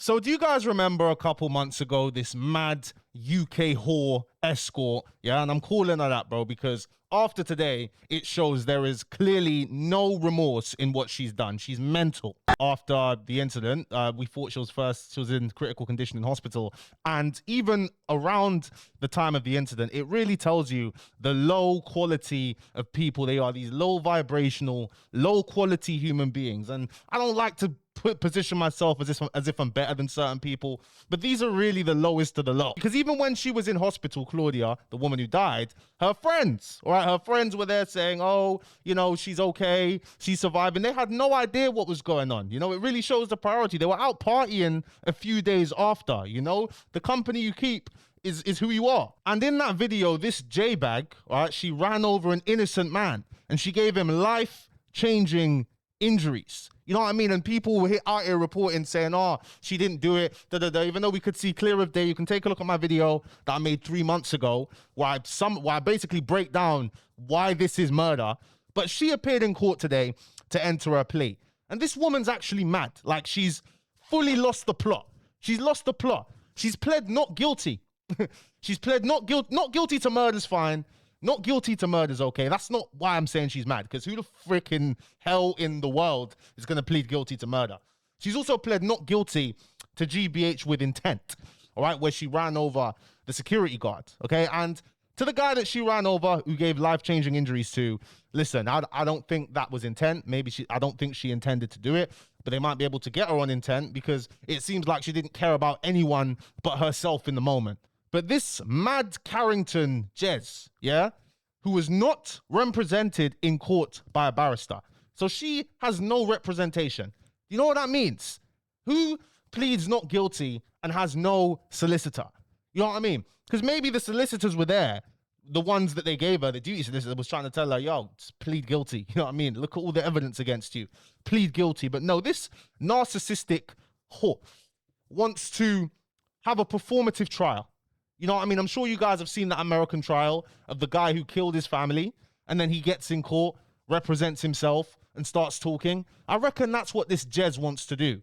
So do you guys remember a couple months ago, this mad UK whore Escort? Yeah, and I'm calling her that, bro, because after today, it shows there is clearly no remorse in what she's done. She's mental. After the incident, we thought she was in critical condition in hospital. And even around the time of the incident, it really tells you the low quality of people they are, these low vibrational, low quality human beings. And I don't like to position myself as if I'm better than certain people, but these are really the lowest of the low. Because even when she was in hospital, Claudia, the woman who died, her friends, all right, her friends were there saying, oh, you know, she's okay, she's surviving. They had no idea what was going on. You know, it really shows the priority. They were out partying a few days after. You know, the company you keep is who you are. And in that video, this J-bag, all right, she ran over an innocent man and she gave him life-changing injuries. You know what I mean? And people were out here reporting saying, oh, she didn't do it, even though we could see clear of day. You can take a look at my video that I made 3 months ago where I basically break down why this is murder. But she appeared in court today to enter her plea. And this woman's actually mad. Like, she's fully lost the plot. She's lost the plot. She's pled not guilty. She's pled not guilty to murder's fine. Not guilty to murder's okay. That's not why I'm saying she's mad, because who the freaking hell in the world is going to plead guilty to murder? She's also pled not guilty to GBH with intent, all right, where she ran over the security guard, okay? And to the guy that she ran over who gave life-changing injuries to, listen, I don't think that was intent. I don't think she intended to do it, but they might be able to get her on intent because it seems like she didn't care about anyone but herself in the moment. But this mad Carrington Jez, yeah, who was not represented in court by a barrister. So she has no representation. You know what that means? Who pleads not guilty and has no solicitor? You know what I mean? Because maybe the solicitors were there, the ones that they gave her, the duty solicitor was trying to tell her, yo, just plead guilty. You know what I mean? Look at all the evidence against you. Plead guilty. But no, this narcissistic whore wants to have a performative trial. You know what I mean? I'm sure you guys have seen that American trial of the guy who killed his family and then he gets in court, represents himself and starts talking. I reckon that's what this Jez wants to do.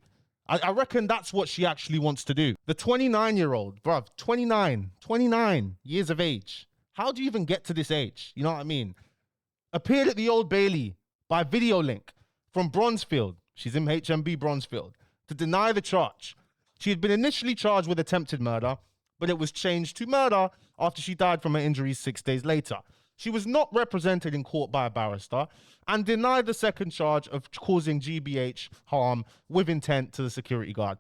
I reckon that's what she actually wants to do. The 29-year-old, bruv, 29 years of age. How do you even get to this age? You know what I mean? Appeared at the Old Bailey by video link from Bronzefield. She's in HMB Bronzefield to deny the charge. She had been initially charged with attempted murder, but it was changed to murder after she died from her injuries 6 days later. She was not represented in court by a barrister and denied the second charge of causing GBH harm with intent to the security guard.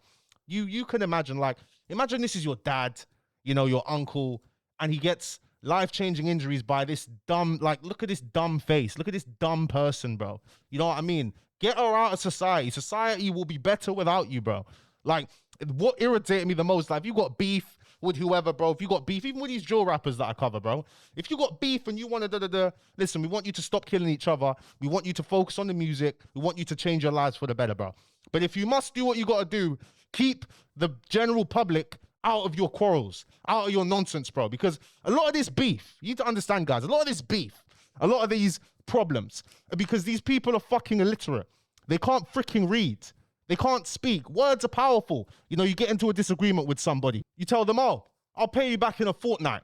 You can imagine, like, imagine this is your dad, you know, your uncle, and he gets life-changing injuries by this dumb, like, look at this dumb face. Look at this dumb person, bro. You know what I mean? Get her out of society. Society will be better without you, bro. Like, what irritated me the most, like, if you got beef with whoever, bro, if you got beef, even with these drill rappers that I cover, bro, if you got beef and you want to listen, we want you to stop killing each other. We want you to focus on the music. We want you to change your lives for the better, bro. But if you must do what you got to do, keep the general public out of your quarrels, out of your nonsense, bro, because a lot of this beef, you need to understand, guys, a lot of this beef, a lot of these problems are because these people are fucking illiterate. They can't freaking read. They can't speak. Words are powerful. You know, you get into a disagreement with somebody. You tell them, oh, I'll pay you back in a fortnight.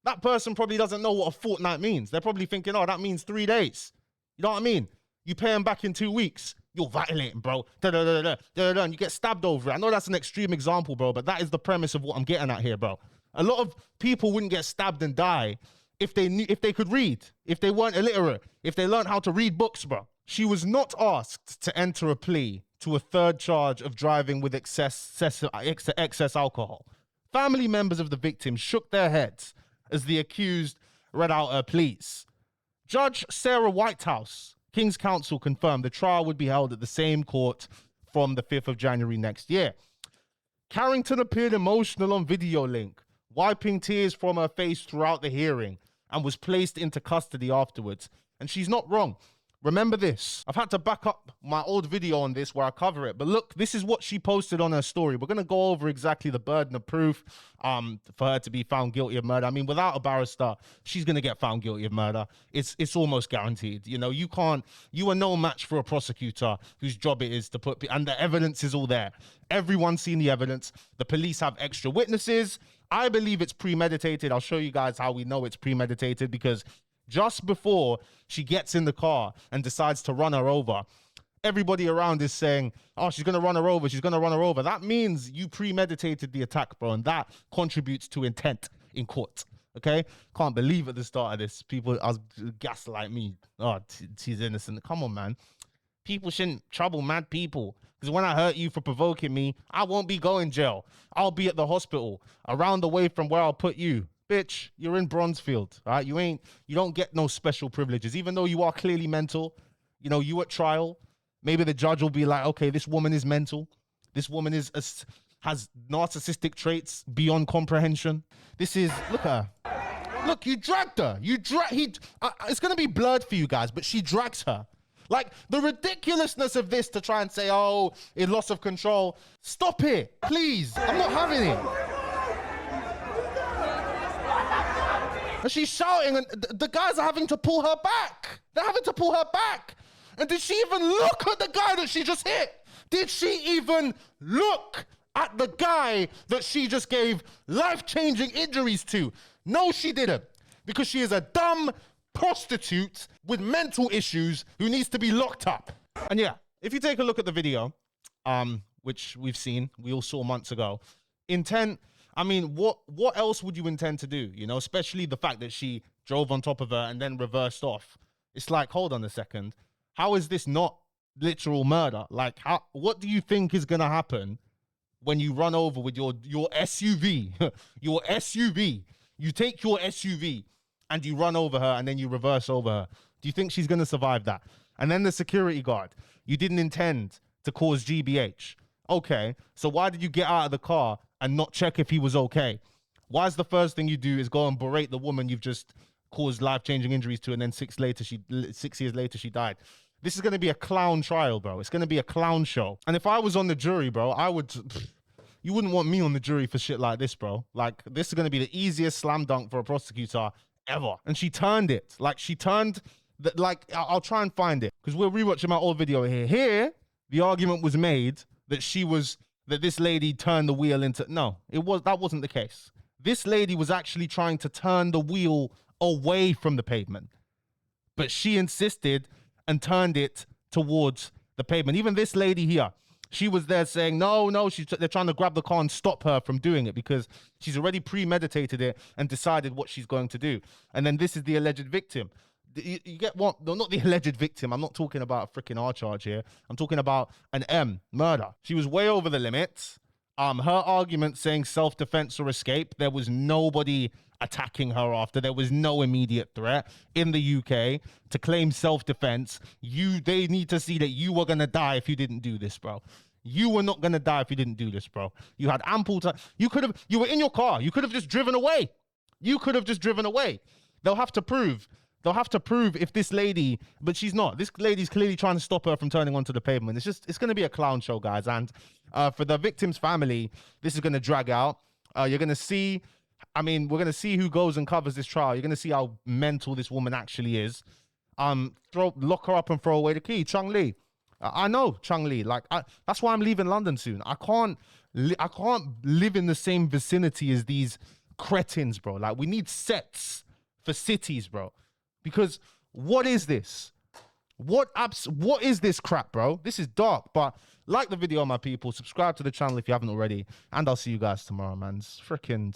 That person probably doesn't know what a fortnight means. They're probably thinking, oh, that means 3 days. You know what I mean? You pay them back in 2 weeks. You're violating, bro. And you get stabbed over it. I know that's an extreme example, bro, but that is the premise of what I'm getting at here, bro. A lot of people wouldn't get stabbed and die if they could read, if they weren't illiterate, if they learned how to read books, bro. She was not asked to enter a plea to a third charge of driving with excess alcohol. Family members of the victim shook their heads as the accused read out her pleas. Judge Sarah Whitehouse, King's Counsel, confirmed the trial would be held at the same court from the 5th of January next year. Carrington appeared emotional on video link, wiping tears from her face throughout the hearing, and was placed into custody afterwards. And she's not wrong. Remember this. I've had to back up my old video on this where I cover it. But look, this is what she posted on her story. We're going to go over exactly the burden of proof for her to be found guilty of murder. I mean, without a barrister, she's going to get found guilty of murder. It's almost guaranteed. You know, you are no match for a prosecutor whose job it is to put, and the evidence is all there. Everyone's seen the evidence. The police have extra witnesses. I believe it's premeditated. I'll show you guys how we know it's premeditated, because just before she gets in the car and decides to run her over, everybody around is saying, oh, she's going to run her over. She's going to run her over. That means you premeditated the attack, bro. And that contributes to intent in court. Okay? Can't believe at the start of this, people are gaslight me. Oh, she's innocent. Come on, man. People shouldn't trouble mad people. Because when I hurt you for provoking me, I won't be going jail. I'll be at the hospital, around the way from where I'll put you. Bitch, you're in Bronzefield, right? You don't get no special privileges, even though you are clearly mental. You know, you at trial, maybe the judge will be like, okay, this woman is mental. This woman has narcissistic traits beyond comprehension. Look at her. Look, you dragged her. It's going to be blurred for you guys, but she drags her. Like, the ridiculousness of this to try and say, oh, it's loss of control. Stop it, please. I'm not having it. And she's shouting, and the guys are having to pull her back. They're having to pull her back. And did she even look at the guy that she just hit? Did she even look at the guy that she just gave life-changing injuries to? No, she didn't. Because she is a dumb prostitute with mental issues who needs to be locked up. And yeah, if you take a look at the video, which we all saw months ago, intent, I mean, what else would you intend to do? You know, especially the fact that she drove on top of her and then reversed off. It's like, hold on a second. How is this not literal murder? Like, what do you think is going to happen when you run over with your SUV? Your SUV. You take your SUV and you run over her and then you reverse over her. Do you think she's going to survive that? And then the security guard. You didn't intend to cause GBH. Okay, so why did you get out of the car and not check if he was okay? Why is the first thing you do is go and berate the woman you've just caused life-changing injuries to, and then 6 years later she died? This is going to be a clown trial, bro. It's going to be a clown show. And if I was on the jury, bro, you wouldn't want me on the jury for shit like this, bro. Like, this is going to be the easiest slam dunk for a prosecutor ever. And she turned it. Like, I'll try and find it, because we're rewatching my old video here. Here, the argument was made that this lady turned the wheel into, that wasn't the case. This lady was actually trying to turn the wheel away from the pavement, but she insisted and turned it towards the pavement. Even this lady here, she was there saying, no, they're trying to grab the car and stop her from doing it, because she's already premeditated it and decided what she's going to do. And then this is the alleged victim. You get what? No, not the alleged victim. I'm not talking about a freaking R charge here. I'm talking about an M, murder. She was way over the limit. Her argument saying self-defense or escape, there was nobody attacking her after. There was no immediate threat in the UK to claim self-defense. They need to see that you were going to die if you didn't do this, bro. You were not going to die if you didn't do this, bro. You had ample time. You were in your car. You could have just driven away. They'll have to prove if this lady, but she's not. This lady's clearly trying to stop her from turning onto the pavement. It's going to be a clown show, guys. And for the victim's family, this is going to drag out. You're going to see, we're going to see who goes and covers this trial. You're going to see how mental this woman actually is. Lock her up and throw away the key. Chung Lee. I know Chung Lee. That's why I'm leaving London soon. I can't live in the same vicinity as these cretins, bro. Like, we need sets for cities, bro. Because what is this? What is this crap, bro? This is dark. But like the video, my people. Subscribe to the channel if you haven't already. And I'll see you guys tomorrow, man. It's freaking